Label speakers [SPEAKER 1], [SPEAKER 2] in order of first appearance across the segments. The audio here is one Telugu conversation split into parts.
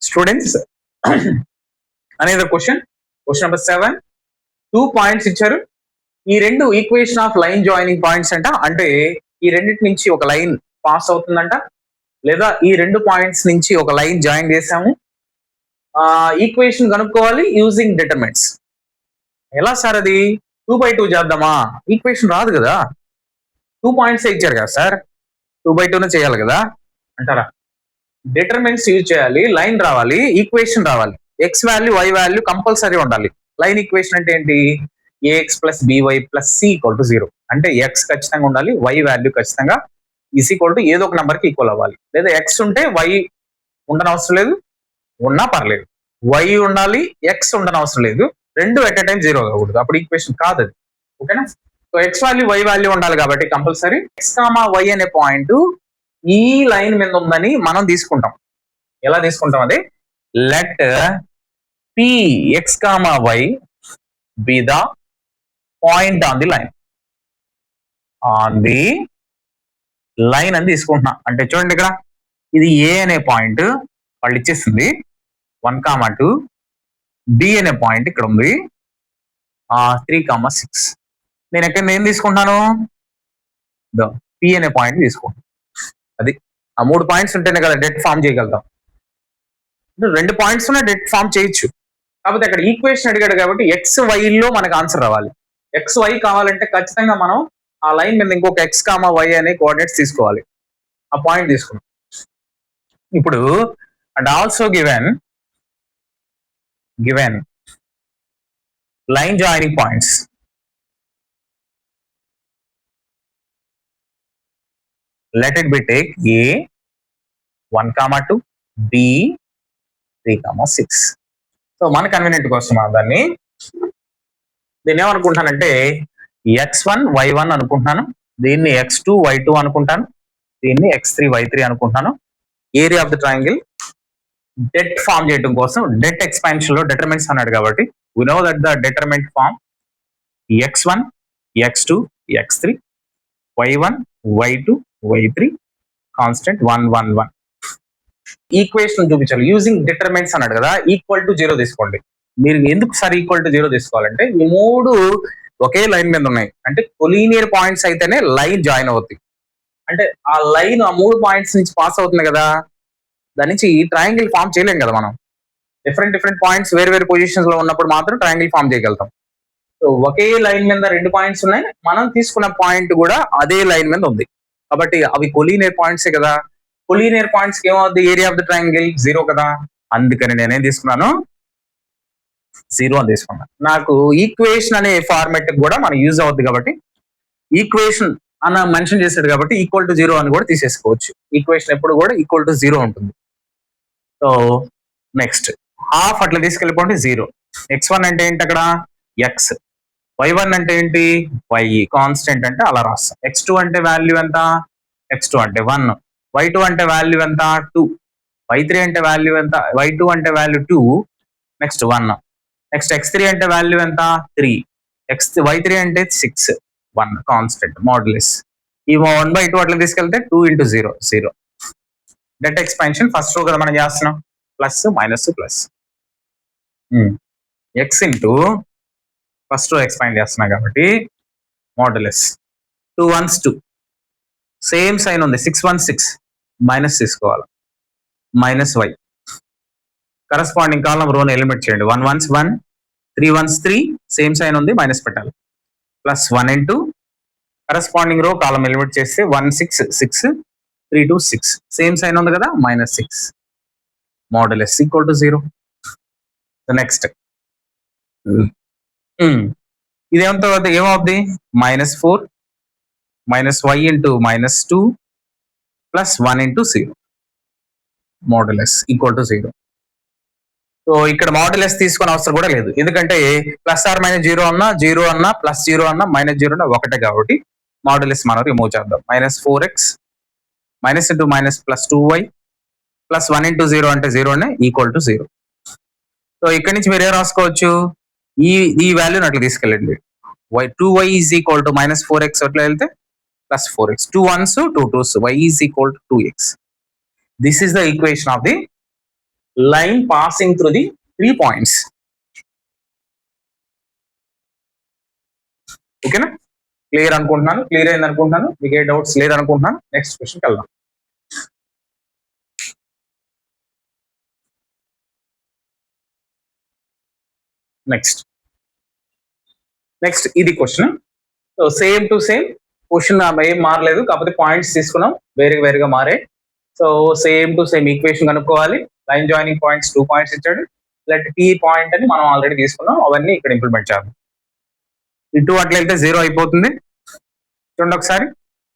[SPEAKER 1] స్టూడెంట్స్ అనేది క్వశ్చన్ నెంబర్ 7 2 పాయింట్స్ ఇచ్చారు. ఈ రెండు equation of line joining points అంట. అంటే ఈ రెండింటి నుంచి ఒక లైన్ పాస్ అవుతుందంట, లేదా ఈ రెండు పాయింట్స్ నుంచి ఒక లైన్ జాయిన్ చేసాము. ఈక్వేషన్ కనుక్కోవాలి యూజింగ్ డిటర్మినెంట్స్. ఎలా సార్ అది 2/2 చేద్దామా? ఈక్వేషన్ రాదు కదా, 2 పాయింట్స్ ఇచ్చారు కదా సార్, 2/2 చేయాలి కదా అంటారా? డిటర్మినెంట్స్ యూజ్ చేయాలి, లైన్ రావాలి, ఈక్వేషన్ రావాలి. X value y value compulsory ఉండాలి. లైన్ ఈక్వేషన్ అంటే ఏంటి? A x plus b y plus c equal to 0. అంటే ఎక్స్ ఖచ్చితంగా ఉండాలి, వై వాల్యూ ఖచ్చితంగా ఈస్ ఈక్వల్ టు ఏదో ఒక నెంబర్కి ఈక్వల్ అవ్వాలి. లేదా ఎక్స్ ఉంటే వై ఉండని అవసరం లేదు, ఉన్నా పర్లేదు. వై ఉండాలి, ఎక్స్ ఉండని అవసరం లేదు. రెండు ఎట్ ఎ టైం 0 కాకూడదు, అప్పుడు ఈక్వేషన్ కాదు అది. ఓకేనా? So x value y value ఉండాలి కాబట్టి కంపల్సరీ ఎక్స్ కామా వై అనే పాయింట్ ఈ లైన్ మీద ఉందని మనం తీసుకుంటాం. ఎలా తీసుకుంటాం అది? Let p x comma y be the point on the line. అని తీసుకుంటున్నా. అంటే చూడండి, ఇక్కడ ఇది ఏ అనే పాయింట్ వాళ్ళు ఇచ్చేసింది 1,2. బి అనే పాయింట్ ఇక్కడ ఉంది 3,6. నేను ఎక్కడ ఏం తీసుకుంటున్నాను? పి అనే పాయింట్ తీసుకుంటాను. అది ఆ 3 పాయింట్స్ ఉంటేనే కదా డెట్ ఫామ్ చేయగలుగుతాం. 2 పాయింట్స్ ఉన్న డెట్ ఫామ్ చేయొచ్చు. కాకపోతే అక్కడ ఈక్వేషన్ అడిగాడు కాబట్టి ఎక్స్ వైలో మనకు ఆన్సర్ రావాలి. ఎక్స్ వై కావాలంటే ఖచ్చితంగా మనం ఆ లైన్ మీద ఇంకొక ఎక్స్ కామా వై అనే కోఆర్డినేట్స్ తీసుకోవాలి. ఆ పాయింట్ తీసుకున్నాం. ఇప్పుడు and also given line joining points. Let it be take A 1,2, B 3,6. So మన కన్వీనియంట్ కోసం దీన్ని ఏమనుకుంటానంటే x1 y1 అనుకుంటున్నాను, దీన్ని x2 y2 అనుకుంటాను, దీన్ని x3 y3 అనుకుంటాను. Area of the triangle det form చేయడం కోసం డెట్ ఎక్స్పాన్షన్ లో డిటర్మినెంట్స్ అన్నాడు కాబట్టి we know that the determinant form x1 x2 x3 y1 y2 y3 constant 1 1 1. Equation చూపించాలి యూజింగ్ డిటర్మినెంట్స్ అన్నాడు కదా. ఈక్వల్ టు 0 తీసుకోండి. మీరు ఎందుకు సార్ ఈక్వల్ టు 0 తీసుకోవాలంటే ఈ 3 ఒకే లైన్ మీద ఉన్నాయి. అంటే కొలీనియర్ పాయింట్స్ అయితేనే లైన్ జాయిన్ అవుతుంది. అంటే ఆ లైన్ ఆ 3 పాయింట్స్ నుంచి పాస్ అవుతుంది కదా, దాని నుంచి ట్రయాంగిల్ ఫామ్ చేయలేం కదా మనం. డిఫరెంట్ పాయింట్స్ వేరు వేరు పొజిషన్స్ లో ఉన్నప్పుడు మాత్రం ట్రయాంగిల్ ఫామ్ చేయగలుగుతాం. సో ఒకే లైన్ మీద 2 పాయింట్స్ ఉన్నాయి, మనం తీసుకున్న పాయింట్ కూడా అదే లైన్ మీద ఉంది కాబట్టి అవి కొలీనియర్ పాయింట్సే కదా. కొలీనియర్ పాయింట్స్ కి ఏమవుద్ది? ఏరియా ఆఫ్ ద ట్రయాంగిల్ 0 కదా. అందుకని నేనేం తీసుకున్నాను? 0 అని తీసుకున్నాను. నాకు ఈక్వేషన్ అనే ఫార్మెట్ కూడా మనం యూజ్ అవుద్ది కాబట్టి ఈక్వేషన్ అన్న మెన్షన్ చేశాడు కాబట్టి ఈక్వల్ టు 0 అని కూడా తీసేసుకోవచ్చు. ఈక్వేషన్ ఎప్పుడు కూడా ఈక్వల్ టు 0 ఉంటుంది. సో నెక్స్ట్ హాఫ్ అట్లా తీసుకెళ్ళిపోండి 0. x1 అంటే ఏంటి? అక్కడ ఎక్స్. y1 అంటే ఏంటి? y. కాన్స్టెంట్ అంటే అలా రాస్తాం. x2 అంటే వాల్యూ ఎంత? x2 అంటే 1. y2 అంటే వాల్యూ ఎంత? 2. y3 అంటే వాల్యూ ఎంత? y2 అంటే వాల్యూ 2. నెక్స్ట్ 1. నెక్స్ట్ x3 అంటే వాల్యూ ఎంత? 3. y3 అంటే 6. 1 కాన్స్టెంట్ మోడ్యులస్. ఈ 1/2 అట్లా తీసుకెళ్తే 2 × 0 0. డెట్ ఎక్స్పాన్షన్ ఫస్ట్ రో కదా మనం చేస్తున్నాం. Plus minus plus x into first row expand చేస్తున్నా కాబట్టి మోడ్యులస్ 2 1s 2. సేమ్ సైన్ ఉంది 6 1 6. మైనస్ తీసుకోవాలి, మైనస్ y. కరస్పాండింగ్ కాలం రోని ఎలిమినేట్ చేయండి. 1 1s 1, 3 1s 3. సేమ్ సైన్ ఉంది, మైనస్ పెట్టాలి. ప్లస్ 1 ఇంటూ కరస్పాండింగ్ రో కాలం ఎలిమినేట్ చేస్తే 1 6 6 3 2 6. సేమ్ సైన్ ఉంది కదా, minus 6. Modulus equal to 0. Next ఏమవుద్ది? -4 minus y into -2 plus 1 into 0. Modulus equal to 0. So ఇక్కడ మోడ్యులస్ తీసుకునే అవసరం కూడా లేదు, ఎందుకంటే ప్లస్ ఆర్ మైనస్ 0 అన్నా 0 అన్నా ప్లస్ 0 అన్నా మైనస్ 0 అన్నా ఒకటే కాబట్టి మోడ్యులస్ మనం రిమూవ్ చేద్దాం. -4x minus into minus plus 2y plus 1 into 0 అంటే 0 అనే ఈక్వల్ టు 0. సో ఇక్కడ నుంచి మీరు ఏం రాసుకోవచ్చు? ఈ వాల్యూని అట్లా తీసుకెళ్ళండి. 2y is equal to -4x అట్లా వెళ్తే plus 4x. 2 1s 2 2s. y is equal to 2x. This is the equation of the line passing through the 3 points. ఓకేనా? క్లియర్ అనుకుంటున్నాను, క్లియర్ అయింది అనుకుంటున్నాను, మీకు ఏ డౌట్స్ లేదనుకుంటున్నాను. నెక్స్ట్ క్వశ్చన్కి వెళ్దాం. నెక్స్ట్ ఇది question. So same to same question ఏం మారలేదు, కాకపోతే పాయింట్స్ తీసుకున్నాం, వేరుగా మారే. So same to same equation కనుక్కోవాలి. లైన్ జాయినింగ్ పాయింట్స్ 2 పాయింట్స్ ఇచ్చాడు. లెట్ పీ పాయింట్ అని మనం ఆల్రెడీ తీసుకున్నాం, అవన్నీ ఇక్కడ ఇంప్లిమెంట్ చేద్దాం. ఇటు అట్లా వెళ్తే 0 అయిపోతుంది. చూడండి ఒకసారి.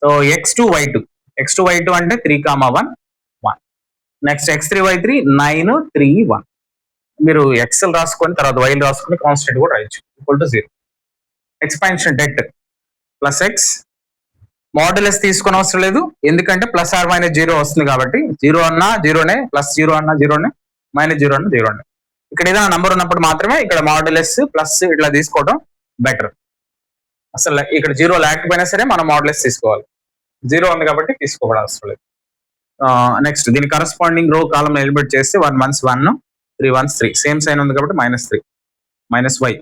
[SPEAKER 1] సో x2y2 అంటే 3,1 1. Next x3y3 9 3 1. మీరు ఎక్స్ఎల్ రాసుకొని తర్వాత వైల్ రాసుకొని కాన్స్టెంట్ కూడా రాయొచ్చు. Equal to 0. Expansion debt plus X. Modulus తీసుకుని అవసరం లేదు, ఎందుకంటే ప్లస్ ఆర్ మైనస్ 0 వస్తుంది కాబట్టి 0 అన్నా 0నే, ప్లస్ 0 అన్నా 0నే, మైనస్ 0 అన్నా 0నే. ఇక్కడ ఏదైనా నంబర్ ఉన్నప్పుడు మాత్రమే ఇక్కడ మాడ్యులస్ ప్లస్ ఇట్లా తీసుకోవడం బెటర్. అసలు ఇక్కడ 0 లేకపోయినా సరే మనం మాడ్యులస్ తీసుకోవాలి. 0 ఉంది కాబట్టి తీసుకోవడం అవసరం లేదు. నెక్స్ట్ దీని కరస్పాండింగ్ రో కాలం ఎలిమినేట్ చేస్తే 1 1s 1 3 1s 3, సేమ్ సైన్ ఉంది కాబట్టి -3 మైనస్ y.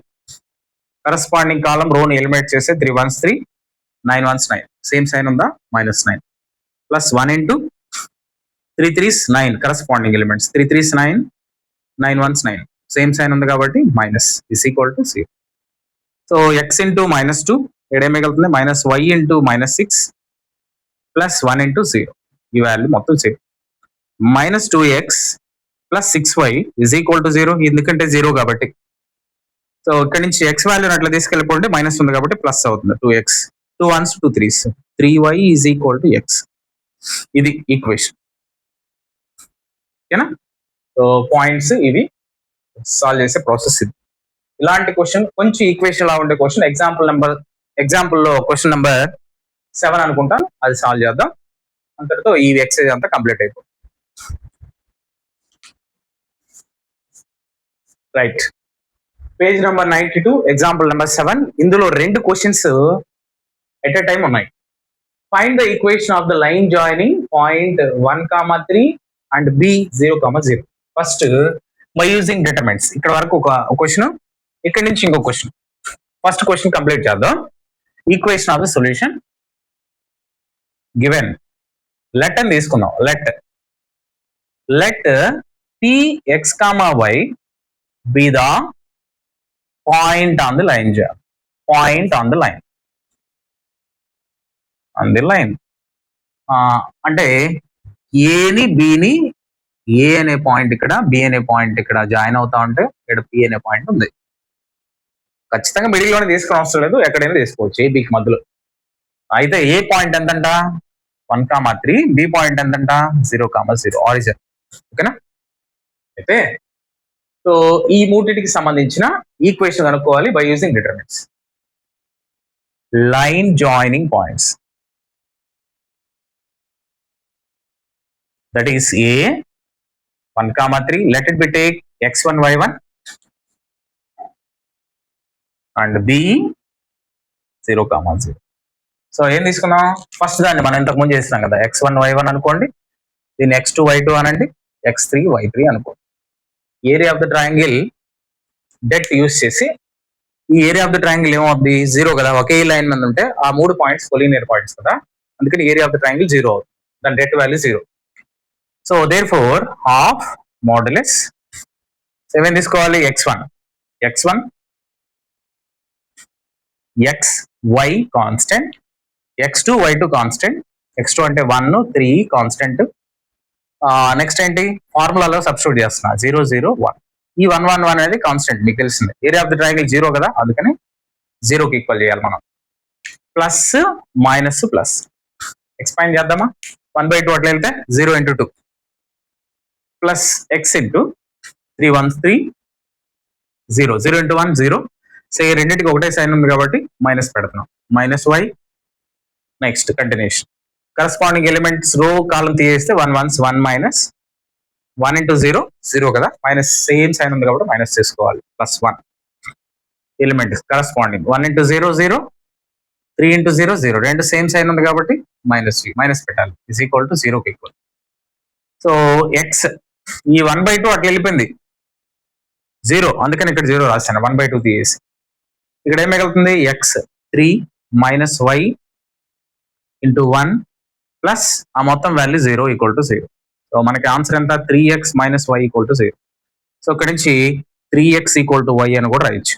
[SPEAKER 1] కరస్పాండింగ్ కాలం రోని ఎలిమినేట్ చేస్తే 3 1s 3 9 1s 9, సేమ్ సైన్ ఉందా, -9 plus 1 into 3 3s 9 corresponding elements 3 3s 9 9 1s 9, same sign ఉంది కాబట్టి minus is equal to 0. So x into -2 ఏడే మిగులుతుంది, -y ఇంటూ -6 ప్లస్ 1 ఇంటూ 0, ఈ వాల్యూ మొత్తం 0. -2x plus 6y is equal to 0, ఎందుకంటే 0 కాబట్టి. సో ఇక్కడ నుంచి x వాల్యూని అట్లా తీసుకెళ్ళిపోతే మైనస్ ఉంది కాబట్టి ప్లస్ అవుతుంది. 2x 2 1s 2 3s 3y is equal to x. ఇది ఈక్వేషన్. ఓకేనా? సో పాయింట్స్ ఇవి సాల్వ్ చేసే ప్రాసెస్ ఇది. ఇలాంటి క్వశ్చన్ కొంచెం ఈక్వేషన్ లా ఉండే క్వశ్చన్ ఎగ్జాంపుల్లో క్వశ్చన్ నెంబర్ 7 అనుకుంటాను, అది సాల్వ్ చేద్దాం. అంతటితో ఈ ఎక్సర్సైజ్ అంతా కంప్లీట్ అయిపోతుంది. Right, page number 92 example number 7. ఇందులో 2 క్వశ్చన్స్ ఎట్ ఎ టైం ఉన్నాయి. Find the equation of the line joining point 1,3 and b 0,0. First by using determinants. ఇక్కడ వరకు ఒక క్వశ్చన్, ఇక్కడ నుంచి ఇంకో క్వశ్చన్. ఫస్ట్ క్వశ్చన్ కంప్లీట్ చేద్దాం. Equation of the solution given. Let అని తీసుకుందాం. Let px, y be the point on the line. Point on the line. On the line. అంటే ఏని బిని, ఏ అనే పాయింట్ ఇక్కడ, బి అనే పాయింట్ ఇక్కడ జాయిన్ అవుతా ఉంటే ఇక్కడ పి అనే పాయింట్ ఉంది. ఖచ్చితంగా మిడిల్లోనే తీసుకుని అవసరం లేదు, ఎక్కడైనా తీసుకోవచ్చు ఏ బికి మధ్యలో. అయితే ఏ పాయింట్ ఎంతంట 1,3, బి పాయింట్ ఎంతంట 0,0 ఆరిజిన్. ఓకేనా? అయితే సో ఈ మూటికి సంబంధించిన ఈక్వేషన్ కనుక్కోవాలి by using determinants. Line joining points, that is a 1,3, let it be take x1 y1 and b 0,0. So ఏం తీసుకున్నాం, ఫస్ట్ దాన్ని మనం ఇంతకు ముందు చేస్తున్నాం కదా, x1 y1 అనుకోండి, దీన్ని x2 y2 అనండి, x3 y3 అనుకోండి. Area of the triangle debt use చేసి, ఈ ఏరియా ఆఫ్ ద ట్రయాంగిల్ ఏమవుద్ది 0 కదా, ఒకే లైన్ మీద ఉంటే ఆ 3 పాయింట్స్ కొలీనియర్ పాయింట్స్ కదా, అందుకని ఏరియా ఆఫ్ ద ట్రయాంగిల్ 0 అవుతుంది, దాని debt value 0. So therefore half modulus 7 తీసుకోవాలి, x1 x y constant, x2 y2 constant, x2 అంటే 1 3 కాన్స్టెంట్. నెక్స్ట్ ఏంటి, ఫార్ములాలో సబ్స్టిట్యూట్ చేస్తున్నా 0 0 1. ఈ 1 1 1 అనేది కాన్స్టెంట్, మీకు తెలిసింది. ఏరియా ఆఫ్ ద ట్రయాంగిల్ 0 కదా, అందుకని 0కి ఈక్వల్ చేయాలి మనం. ప్లస్ మైనస్ ప్లస్ ఎక్స్పాండ్ చేద్దామా, 1/2 అట్లా వెళ్తే 0 × 2 plus x into 3 1s 3 0 0 × 1 0. So ఈ రెండింటికి ఒకటే సైన్ ఉంది కాబట్టి మైనస్ పెడుతున్నాం, -y. Next continuation, corresponding elements రో కాలం తీసేస్తే 1 1s 1 మైనస్ 1 × 0 0 కదా, మైనస్ సేమ్ సైన్ ఉంది కాబట్టి మైనస్ చేసుకోవాలి, +1 ఎలిమెంట్ కరస్పాండింగ్ 1 × 0 0 3 × 0 0, రెండు సేమ్ సైన్ ఉంది కాబట్టి -3 మైనస్ పెట్టాలి, ఇజ్ ఈక్వల్ టు 0కి ఈక్వల్. సో x ఈ 1/2 అట్లా వెళ్ళిపోయింది 0, అందుకని ఇక్కడ 0 రాశాను 1/2 తీసేసి. ఇక్కడ ఏం మిగులుతుంది x 3 minus y into 1 plus ఆ మొత్తం వాల్యూ 0 ఈక్వల్ టు 0. సో మనకి ఆన్సర్ ఎంత 3x minus y equal to 0. So ఇక్కడ నుంచి 3x ఈక్వల్ టు y అని కూడా రాయొచ్చు.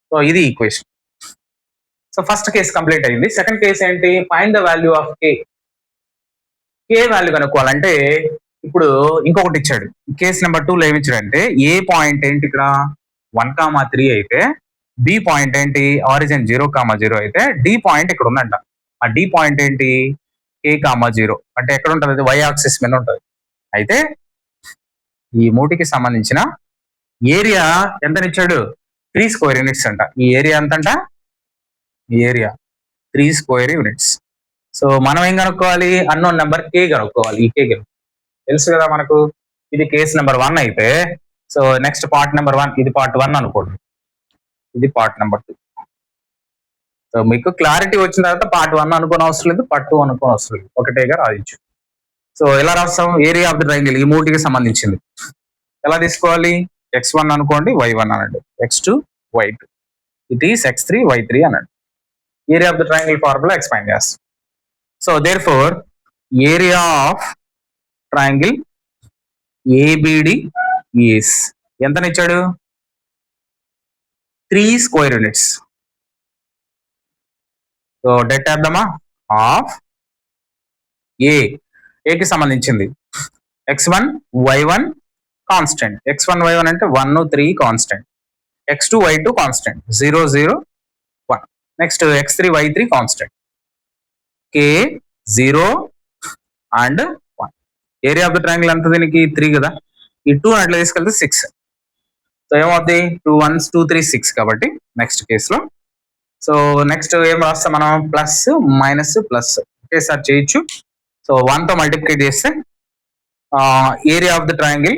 [SPEAKER 1] సో ఇది equation. So first case complete అయింది. సెకండ్ కేసు ఏంటి, find the value of k. Value కనుక్కోవాలంటే ఇప్పుడు ఇంకొకటి ఇచ్చాడు. కేసు నెంబర్ 2 లో ఏమి ఇచ్చాడంటే ఏ పాయింట్ ఏంటి ఇక్కడ 1,3 అయితే బి పాయింట్ ఏంటి ఆరిజిన్ 0,0 అయితే డి పాయింట్ ఇక్కడ ఉందంట. ఆ డి పాయింట్ ఏంటి k,0 అంటే ఎక్కడ ఉంటుంది, అది y యాక్సిస్ మీద ఉంటుంది. అయితే ఈ మూటికి సంబంధించిన ఏరియా ఎంతనిచ్చాడు 3 స్క్వేర్ యూనిట్స్ అంట. ఈ ఏరియా ఎంతంట, ఈ ఏరియా 3 స్క్వేర్ యూనిట్స్. సో మనం ఏం కనుక్కోవాలి, అన్నోన్ నెంబర్ k కనుక్కోవాలి. ఈ k తెలుసు కదా మనకు. ఇది కేసు నెంబర్ 1 అయితే సో నెక్స్ట్ పార్ట్ నెంబర్ 1, ఇది పార్ట్ 1 అనుకోండి, ఇది పార్ట్ నెంబర్ 2. సో మీకు క్లారిటీ వచ్చిన తర్వాత పార్ట్ 1 అనుకోని అవసరం లేదు, పార్ట్ 2 అనుకోని అవసరం లేదు, ఒకటేగా రాయొచ్చు. సో ఎలా రాస్తాం, ఏరియా ఆఫ్ ది ట్రయాంగిల్ ఈ మూటికి సంబంధించింది ఎలా తీసుకోవాలి, x1 అనుకోండి, y1 అనండి, x2 y2, it is x3 y3 అనండి. Area of the triangle formula expand చేస్తాం. So therefore area of triangle ABD is ఎంతనిచ్చాడు 3 స్క్వేర్ యూనిట్స్. సో డెట్ వేద్దామా, ఆఫ్ ఏకి సంబంధించింది x1 y1 constant, x1 y1 అంటే 1 3 constant, x2 y2 constant 0 0 1, next x3 y3 constant, k 0 and 1. Area of the triangle అంత దీనికి 3 కదా, ఈ 2 అట్లా తీసుకెళ్తే 6. సో ఏమవుతుంది 2 1s 2 3 6 కాబట్టి నెక్స్ట్ కేసులో. సో నెక్స్ట్ ఏం రాస్తాం మనం, ప్లస్ మైనస్ ప్లస్ ఒకేసారి చేయొచ్చు. సో 1తో మల్టిప్లికేట్ చేస్తే area of the triangle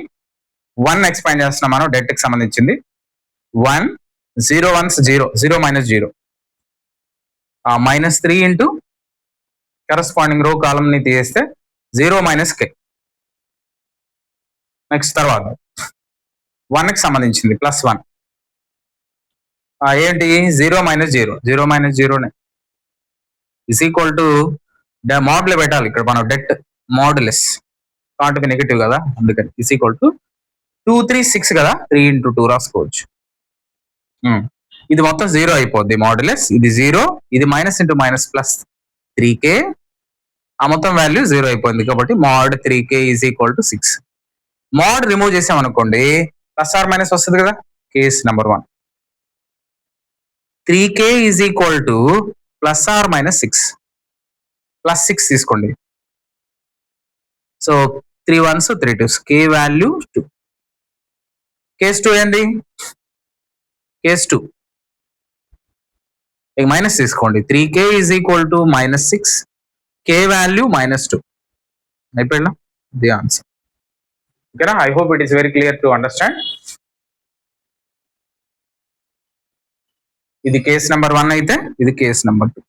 [SPEAKER 1] 1 expand చేస్తున్నాం మనం, డెట్ కి సంబంధించింది 1 0 1s 0 0 మైనస్ 0 -3 ఇంటూ కరస్పాండింగ్ రో కాలమ్ ని తీసేస్తే 0 మైనస్ k. నెక్స్ట్ తర్వాత 1 కి సంబంధించింది ప్లస్ 1 ఏంటి 0 minus 0 0 minus 0 is equal to మోడ్లో పెట్టాలి ఇక్కడ మనం, డెట్ మోడ్యులస్ కాంట్ నెగిటివ్ కదా, అందుకని ఇస్ ఈక్వల్ టు 2 3 6 కదా, 3 ఇంటూ 2 రాసుకోవచ్చు. ఇది మొత్తం 0 అయిపోద్ది మోడ్యులస్, ఇది 0, ఇది minus into minus plus 3k, ఆ మొత్తం వాల్యూ 0 అయిపోయింది కాబట్టి mod 3k is equal to 6. Mod remove చేసామనుకోండి ప్లస్ ఆర్ మైనస్ వస్తుంది కదా. Case number 1 3k is equal to plus or minus 6, plus 6 తీసుకోండి. So 3 1s 3 2s, k value 2. Case 2 ఏంది, కేస్ 2 ఇక మైనస్ తీసుకోండి, 3k is equal to -6, k value -2 అయిపోయిందా, ది ఆన్సర్. ఓకేనా, I hope it is very clear to understand. ఇది కేస్ నెంబర్ 1 అయితే ఇది కేస్ నెంబర్ 2.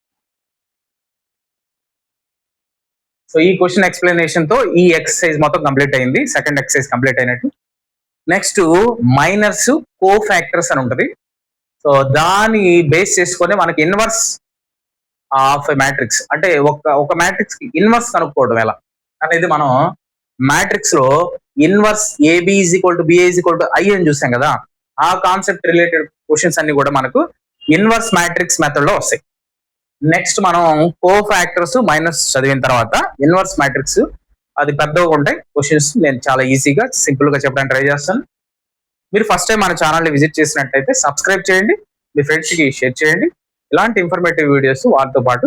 [SPEAKER 1] సో ఈ క్వశ్చన్ ఎక్స్ప్లెనేషన్ తో ఈ ఎక్సర్సైజ్ మొత్తం కంప్లీట్ అయింది, సెకండ్ ఎక్సర్సైజ్ కంప్లీట్ అయినట్టు. నెక్స్ట్ మైనర్స్ కో ఫ్యాక్టర్స్ అని ఉంటుంది. సో దాన్ని బేస్ చేసుకొని మనకి ఇన్వర్స్ ఆఫ్ మ్యాట్రిక్స్, అంటే ఒక మ్యాట్రిక్స్ కి ఇన్వర్స్ కనుక్కోవడం ఎలా అనేది మనం మ్యాట్రిక్స్ లో inverse AB is equal to BA is equal to I అని చూసాం కదా. ఆ కాన్సెప్ట్ రిలేటెడ్ క్వశ్చన్స్ అన్ని కూడా మనకు ఇన్వర్స్ మ్యాట్రిక్స్ మెథడ్ లో వస్తాయి. నెక్స్ట్ మనం కో ఫ్యాక్టర్స్ మైనస్ చదివిన తర్వాత ఇన్వర్స్ మ్యాట్రిక్స్ అది పెద్దగా ఉంటాయి క్వశ్చన్స్. నేను చాలా ఈజీగా సింపుల్ గా చెప్పడానికి ట్రై చేస్తాను. మీరు ఫస్ట్ టైం మన ఛానల్ని విజిట్ చేసినట్టయితే సబ్స్క్రైబ్ చేయండి, మీ ఫ్రెండ్స్కి షేర్ చేయండి. ఇలాంటి ఇన్ఫర్మేటివ్ వీడియోస్ వాళ్ళతో పాటు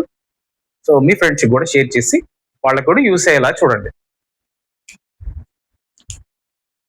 [SPEAKER 1] సో మీ ఫ్రెండ్స్కి కూడా షేర్ చేసి వాళ్ళకు కూడా యూస్ అయ్యేలా చూడండి.